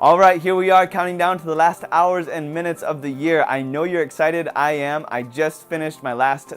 All right, here we are counting down to the last hours and minutes of the year. I know you're excited. I am. I just finished my last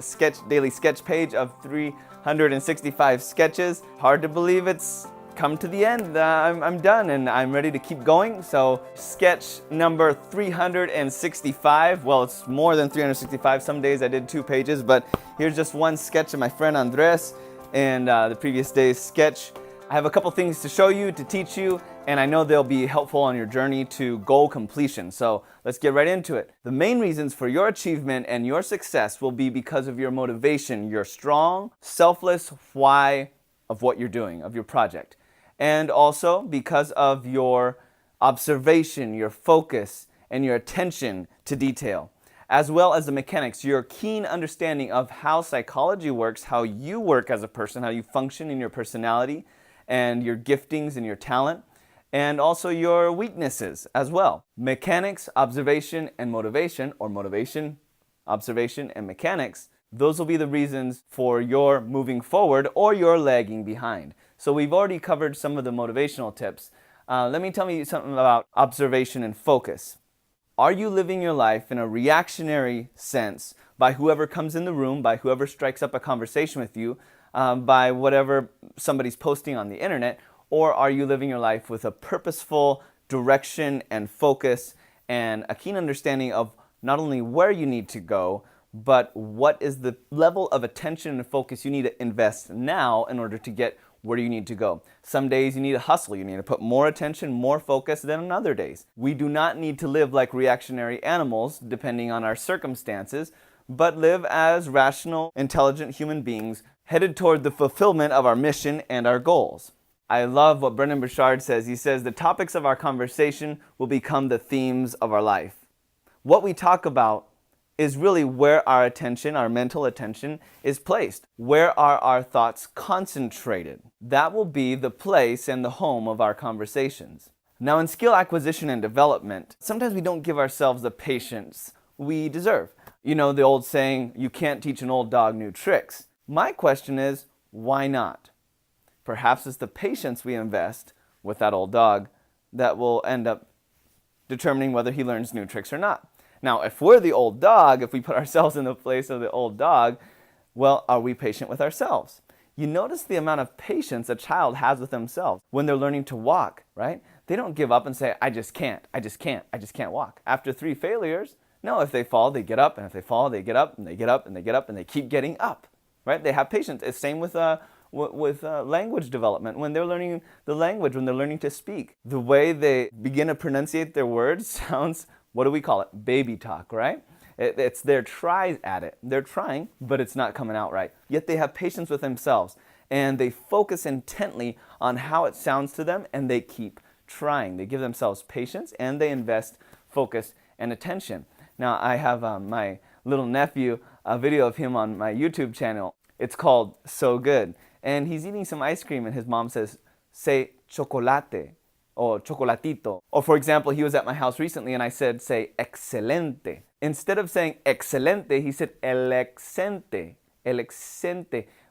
daily sketch page of 365 sketches. Hard to believe it's come to the end. I'm done and I'm ready to keep going. So sketch number 365. Well, it's more than 365. Some days I did 2 pages, but here's just one sketch of my friend Andres and the previous day's sketch. I have a couple things to show you, to teach you, and I know they'll be helpful on your journey to goal completion. So let's get right into it. The main reasons for your achievement and your success will be because of your motivation, your strong, selfless why of what you're doing, of your project. And also because of your observation, your focus, and your attention to detail, as well as the mechanics, your keen understanding of how psychology works, how you work as a person, how you function in your personality, and your giftings and your talent, and also your weaknesses as well. Mechanics, observation, and motivation, or motivation, observation, and mechanics, those will be the reasons for your moving forward or your lagging behind. So we've already covered some of the motivational tips. Let me tell you something about observation and focus. Are you living your life in a reactionary sense by whoever comes in the room, by whoever strikes up a conversation with you, by whatever somebody's posting on the internet, or are you living your life with a purposeful direction and focus and a keen understanding of not only where you need to go, but what is the level of attention and focus you need to invest now in order to get where you need to go? Some days you need to hustle, you need to put more attention, more focus than on other days. We do not need to live like reactionary animals depending on our circumstances, but live as rational, intelligent human beings headed toward the fulfillment of our mission and our goals. I love what Brendan Burchard says. He says, the topics of our conversation will become the themes of our life. What we talk about is really where our attention, our mental attention, is placed. Where are our thoughts concentrated? That will be the place and the home of our conversations. Now, in skill acquisition and development, sometimes we don't give ourselves the patience we deserve. You know the old saying, you can't teach an old dog new tricks. My question is, why not? Perhaps it's the patience we invest with that old dog that will end up determining whether he learns new tricks or not. Now, if we're the old dog, if we put ourselves in the place of the old dog, well, are we patient with ourselves? You notice the amount of patience a child has with themselves when they're learning to walk, right? They don't give up and say, I just can't walk. After 3 failures, no, if they fall, they get up, and if they fall, they get up, and they get up, and they get up, and they keep getting up, right? They have patience. It's same with language development. When they're learning the language, when they're learning to speak, the way they begin to pronunciate their words sounds, what do we call it? Baby talk, right? It's their tries at it. They're trying, but it's not coming out right. Yet they have patience with themselves, and they focus intently on how it sounds to them, and they keep trying. They give themselves patience, and they invest focus and attention. Now, I have my little nephew, a video of him on my YouTube channel. It's called So Good. And he's eating some ice cream, and his mom says, say chocolate, or chocolatito. Or for example, he was at my house recently, and I said, say excelente. Instead of saying excelente, he said el exente.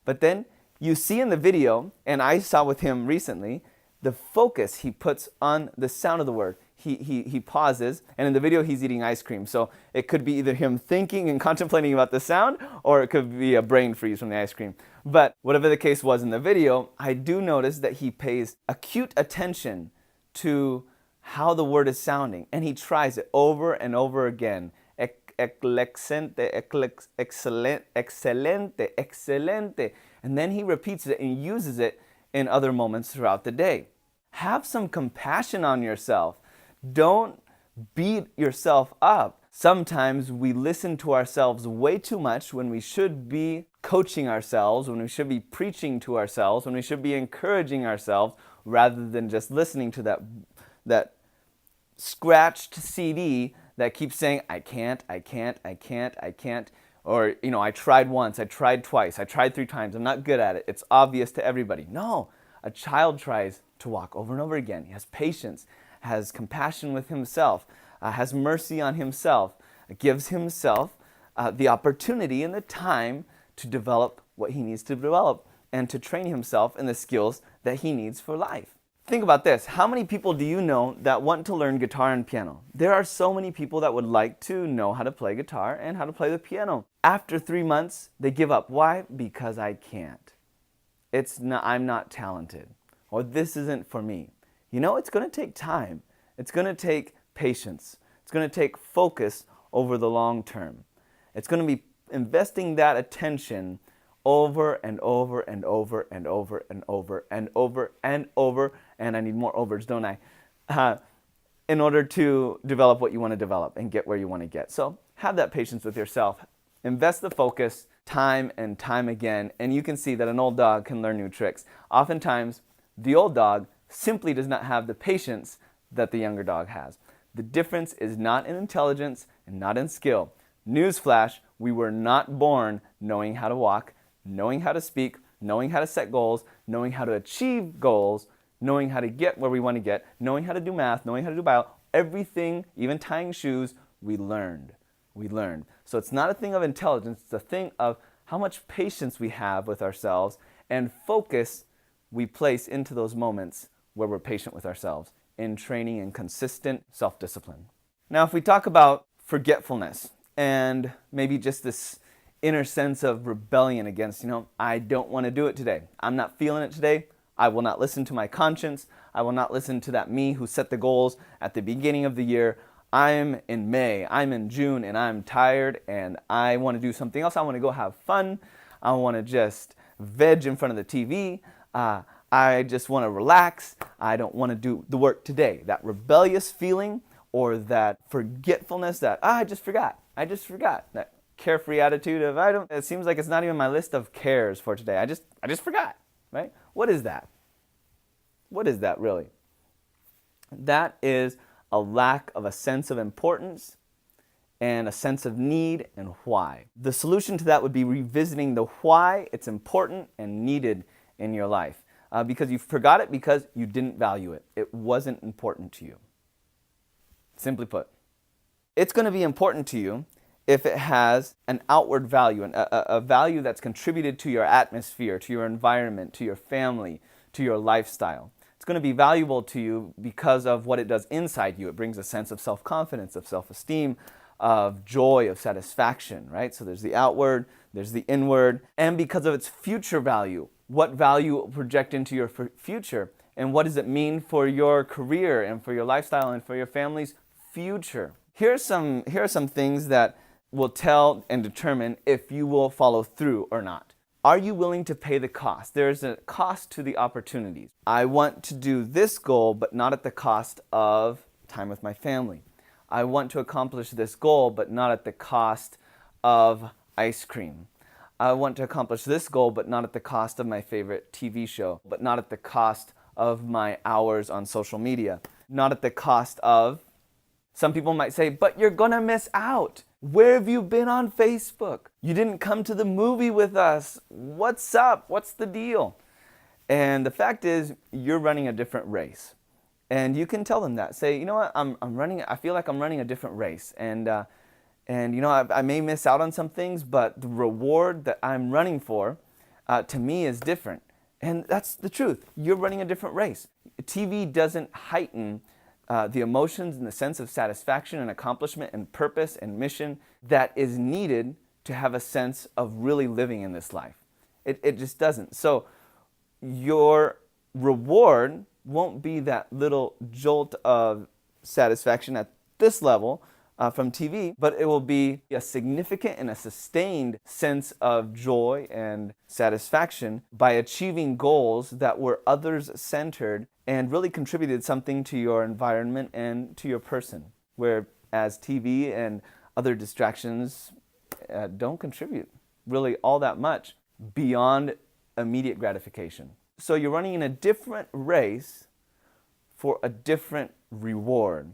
But then you see in the video, and I saw with him recently, the focus he puts on the sound of the word. He pauses, and in the video he's eating ice cream. So it could be either him thinking and contemplating about the sound, or it could be a brain freeze from the ice cream. But whatever the case was in the video, I do notice that he pays acute attention to how the word is sounding, and he tries it over and over again. Excelente, excelente. And then he repeats it and uses it in other moments throughout the day. Have some compassion on yourself. Don't beat yourself up. Sometimes we listen to ourselves way too much when we should be coaching ourselves, when we should be preaching to ourselves, when we should be encouraging ourselves, rather than just listening to that scratched CD that keeps saying, I can't, or, I tried once, I tried twice, I tried 3 times, I'm not good at it, it's obvious to everybody. No, a child tries to walk over and over again. He has patience, has compassion with himself, has mercy on himself, gives himself the opportunity and the time to develop what he needs to develop and to train himself in the skills that he needs for life. Think about this. How many people do you know that want to learn guitar and piano? There are so many people that would like to know how to play guitar and how to play the piano. After 3 months, they give up. Why? Because I can't. I'm not talented. Or this isn't for me. You know, it's going to take time. It's going to take patience. It's going to take focus over the long term. It's going to be investing that attention over and over and over and over and over and over and over, and I need more overs, don't I? In order to develop what you want to develop and get where you want to get. So have that patience with yourself. Invest the focus time and time again, and you can see that an old dog can learn new tricks. Oftentimes, the old dog simply does not have the patience that the younger dog has. The difference is not in intelligence and not in skill. Newsflash, we were not born knowing how to walk, knowing how to speak, knowing how to set goals, knowing how to achieve goals, knowing how to get where we want to get, knowing how to do math, knowing how to do bio, everything, even tying shoes, we learned. We learned. So it's not a thing of intelligence, it's a thing of how much patience we have with ourselves and focus we place into those moments where we're patient with ourselves in training and consistent self-discipline. Now, if we talk about forgetfulness and maybe just this inner sense of rebellion against, I don't want to do it today. I'm not feeling it today. I will not listen to my conscience. I will not listen to that me who set the goals at the beginning of the year. I'm in May, I'm in June, and I'm tired, and I want to do something else. I want to go have fun. I want to just veg in front of the TV. I just want to relax. I don't want to do the work today. That rebellious feeling or that forgetfulness that, I just forgot. That carefree attitude of, it seems like it's not even my list of cares for today. I just forgot, right? What is that? What is that really? That is a lack of a sense of importance and a sense of need and why. The solution to that would be revisiting the why it's important and needed in your life. Because you forgot it because you didn't value it. It wasn't important to you. Simply put. It's going to be important to you if it has an outward value, a value that's contributed to your atmosphere, to your environment, to your family, to your lifestyle. It's going to be valuable to you because of what it does inside you. It brings a sense of self-confidence, of self-esteem, of joy, of satisfaction, right? So there's the outward, there's the inward, and because of its future value. What value it will project into your future, and what does it mean for your career and for your lifestyle and for your family's future? Here are some things that will tell and determine if you will follow through or not. Are you willing to pay the cost? There's a cost to the opportunities. I want to do this goal, but not at the cost of time with my family. I want to accomplish this goal, but not at the cost of ice cream. I want to accomplish this goal, but not at the cost of my favorite TV show, but not at the cost of my hours on social media, not at the cost of, some people might say, but you're gonna miss out. Where have you been on Facebook? You didn't come to the movie with us. What's up? What's the deal? And the fact is, you're running a different race. And you can tell them that. Say, you know what, I feel like I'm running a different race. And I may miss out on some things, but the reward that I'm running for, to me, is different. And that's the truth. You're running a different race. TV doesn't heighten the emotions and the sense of satisfaction and accomplishment and purpose and mission that is needed to have a sense of really living in this life. It just doesn't. So your reward won't be that little jolt of satisfaction at this level from TV, but it will be a significant and a sustained sense of joy and satisfaction by achieving goals that were others-centered and really contributed something to your environment and to your person, whereas TV and other distractions don't contribute really all that much beyond immediate gratification. So you're running in a different race for a different reward,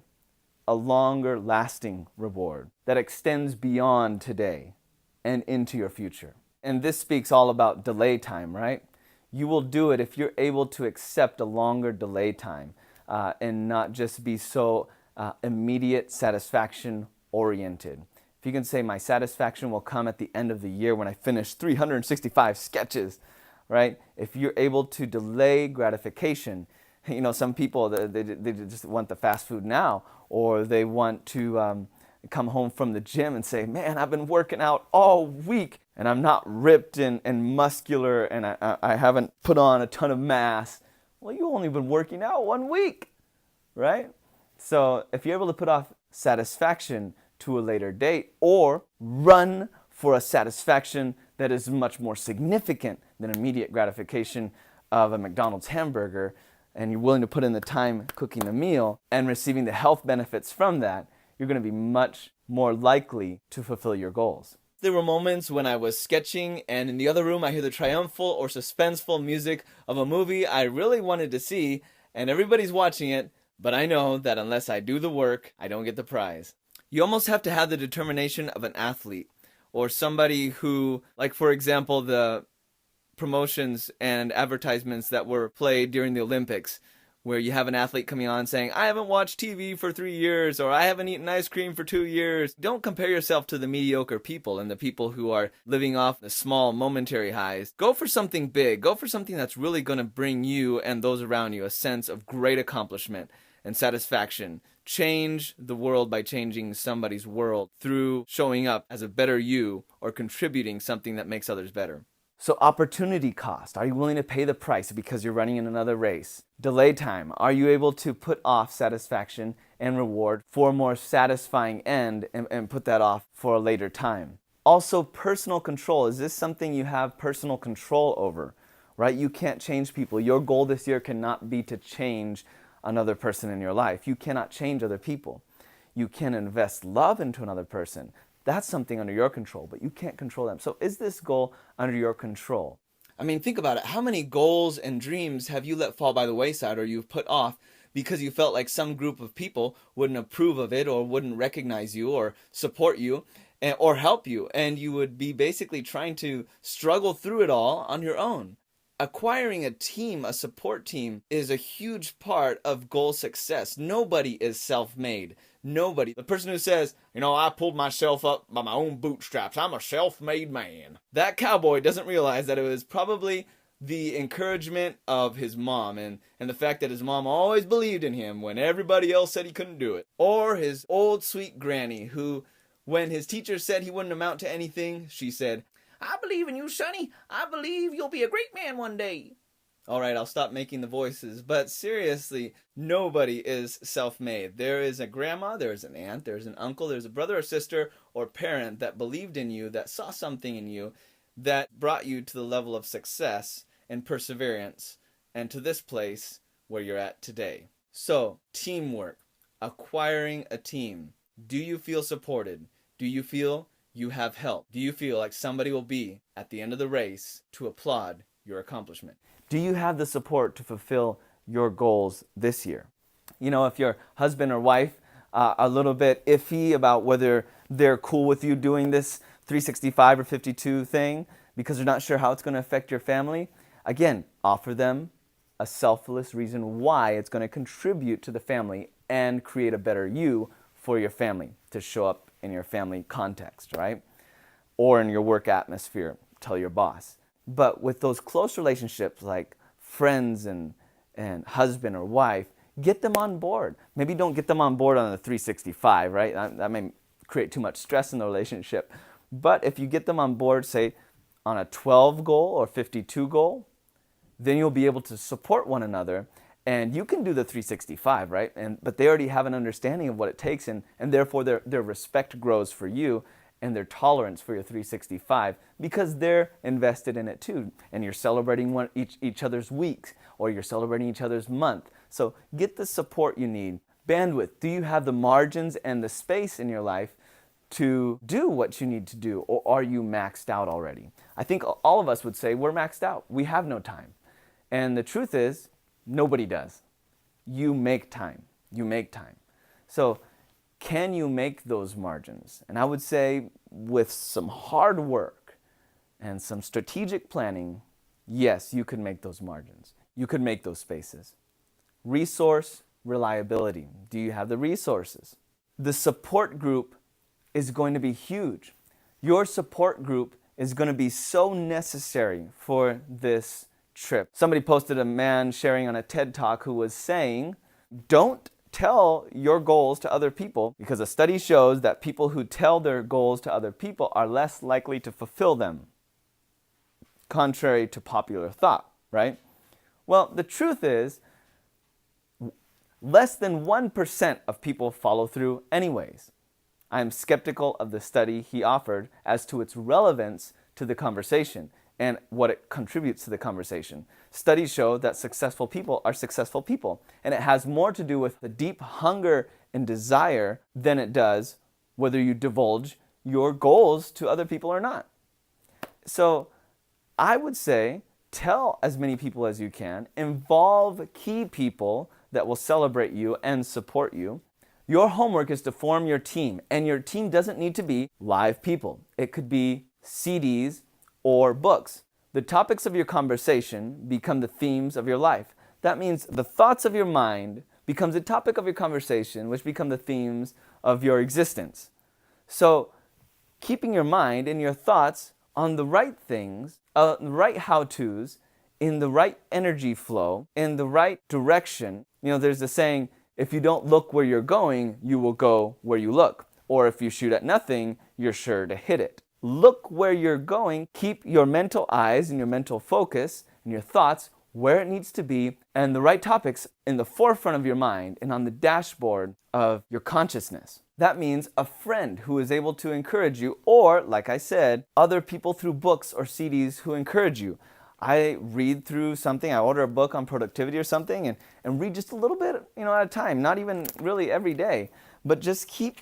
a longer lasting reward that extends beyond today and into your future. And this speaks all about delay time, right? You will do it if you're able to accept a longer delay time and not just be so immediate satisfaction oriented. If you can say, my satisfaction will come at the end of the year when I finish 365 sketches, right? If you're able to delay gratification, some people, they just want the fast food now, or they want to come home from the gym and say, man, I've been working out all week and I'm not ripped and muscular and I haven't put on a ton of mass. Well, you've only been working out 1 week, right? So if you're able to put off satisfaction to a later date or run for a satisfaction that is much more significant than immediate gratification of a McDonald's hamburger, and you're willing to put in the time cooking the meal and receiving the health benefits from that, you're going to be much more likely to fulfill your goals. There were moments when I was sketching and in the other room I hear the triumphal or suspenseful music of a movie I really wanted to see, and everybody's watching it, but I know that unless I do the work, I don't get the prize. You almost have to have the determination of an athlete or somebody who, like for example, the promotions and advertisements that were played during the Olympics, where you have an athlete coming on saying, I haven't watched TV for 3 years, or I haven't eaten ice cream for 2 years. Don't compare yourself to the mediocre people and the people who are living off the small momentary highs. Go for something big. Go for something that's really going to bring you and those around you a sense of great accomplishment and satisfaction. Change the world by changing somebody's world through showing up as a better you or contributing something that makes others better. So opportunity cost. Are you willing to pay the price because you're running in another race? Delay time. Are you able to put off satisfaction and reward for a more satisfying end and put that off for a later time? Also, personal control. Is this something you have personal control over? Right? You can't change people. Your goal this year cannot be to change another person in your life. You cannot change other people. You can invest love into another person. That's something under your control, but you can't control them. So is this goal under your control? I mean, think about it. How many goals and dreams have you let fall by the wayside or you've put off because you felt like some group of people wouldn't approve of it or wouldn't recognize you or support you or help you, and you would be basically trying to struggle through it all on your own? Acquiring a team, a support team, is a huge part of goal success. Nobody is self-made. Nobody. The person who says, I pulled myself up by my own bootstraps. I'm a self-made man. That cowboy doesn't realize that it was probably the encouragement of his mom and the fact that his mom always believed in him when everybody else said he couldn't do it. Or his old sweet granny who, when his teacher said he wouldn't amount to anything, she said, I believe in you, Sonny. I believe you'll be a great man one day. All right, I'll stop making the voices. But seriously, nobody is self-made. There is a grandma, there is an aunt, there's an uncle, there's a brother or sister or parent that believed in you, that saw something in you, that brought you to the level of success and perseverance and to this place where you're at today. So, teamwork, acquiring a team. Do you feel supported? Do you feel you have help? Do you feel like somebody will be at the end of the race to applaud your accomplishment? Do you have the support to fulfill your goals this year? If your husband or wife are a little bit iffy about whether they're cool with you doing this 365 or 52 thing because they're not sure how it's going to affect your family, again, offer them a selfless reason why it's going to contribute to the family and create a better you for your family to show up in your family context, right? Or in your work atmosphere, tell your boss. But with those close relationships like friends and husband or wife, get them on board. Maybe don't get them on board on the 365, right? That may create too much stress in the relationship. But if you get them on board, say, on a 12 goal or 52 goal, then you'll be able to support one another. And you can do the 365, right? But they already have an understanding of what it takes, and therefore their respect grows for you and their tolerance for your 365 because they're invested in it too. And you're celebrating each other's weeks, or you're celebrating each other's month. So get the support you need. Bandwidth. Do you have the margins and the space in your life to do what you need to do, or are you maxed out already? I think all of us would say we're maxed out. We have no time. And the truth is, nobody does. You make time. You make time. So can you make those margins? And I would say with some hard work and some strategic planning, yes, you could make those margins. You could make those spaces. Resource reliability. Do you have the resources? The support group is going to be huge. Your support group is going to be so necessary for this trip. Somebody posted a man sharing on a TED Talk who was saying, don't tell your goals to other people, because a study shows that people who tell their goals to other people are less likely to fulfill them, contrary to popular thought, right? Well, the truth is, less than 1% of people follow through anyways. I am skeptical of the study he offered as to its relevance to the conversation and what it contributes to the conversation. Studies show that successful people are successful people, and it has more to do with the deep hunger and desire than it does whether you divulge your goals to other people or not. So I would say tell as many people as you can, involve key people that will celebrate you and support you. Your homework is to form your team, and your team doesn't need to be live people. It could be CDs or books. The topics of your conversation become the themes of your life. That means the thoughts of your mind becomes the topic of your conversation, which become the themes of your existence. So keeping your mind and your thoughts on the right things, the right how-tos, in the right energy flow, in the right direction. You know, there's a saying, if you don't look where you're going, you will go where you look. Or if you shoot at nothing, you're sure to hit it. Look where you're going. Keep your mental eyes and your mental focus and your thoughts where it needs to be, and the right topics in the forefront of your mind and on the dashboard of your consciousness. That means a friend who is able to encourage you, or, like I said, other people through books or CDs who encourage you. I read through something, I order a book on productivity or something, and read just a little bit, at a time, not even really every day, but just keep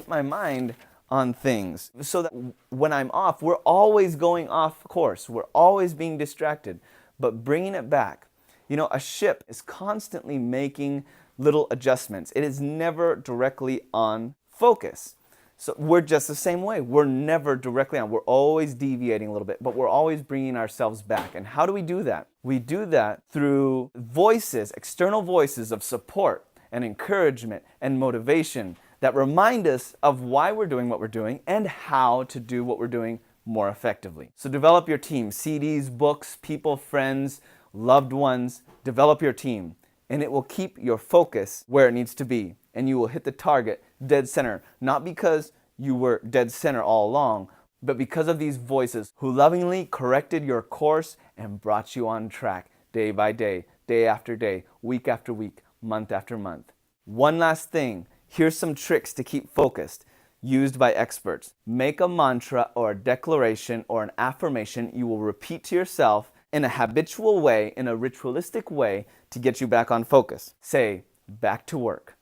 my mind on things so that when I'm off, we're always going off course. We're always being distracted, but bringing it back. A ship is constantly making little adjustments. It is never directly on focus. So we're just the same way. We're never directly on. We're always deviating a little bit, but we're always bringing ourselves back. And how do we do that? We do that through voices, external voices of support and encouragement and motivation that remind us of why we're doing what we're doing and how to do what we're doing more effectively. So develop your team, CDs, books, people, friends, loved ones. Develop your team, and it will keep your focus where it needs to be, and you will hit the target dead center, not because you were dead center all along, but because of these voices who lovingly corrected your course and brought you on track day by day, day after day, week after week, month after month. One last thing, here's some tricks to keep focused, used by experts. Make a mantra or a declaration or an affirmation you will repeat to yourself in a habitual way, in a ritualistic way, to get you back on focus. Say, back to work,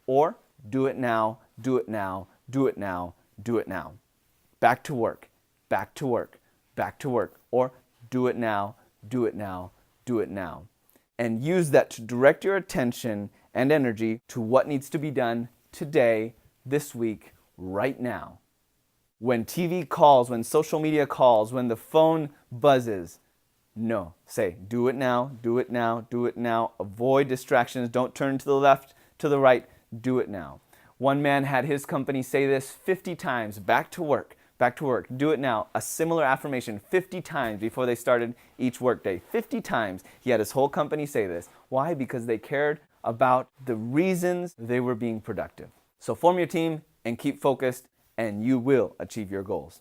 or do it now, do it now, do it now, do it now. Back to work, or do it now, do it now, do it now. And use that to direct your attention and energy to what needs to be done today, this week, right now. When TV calls, when social media calls, when the phone buzzes, no. Say, do it now, do it now, do it now. Avoid distractions. Don't turn to the left, to the right. Do it now. One man had his company say this 50 times, back to work, do it now. A similar affirmation 50 times before they started each workday. 50 times he had his whole company say this. Why? Because they cared about the reasons they were being productive. So form your team and keep focused, and you will achieve your goals.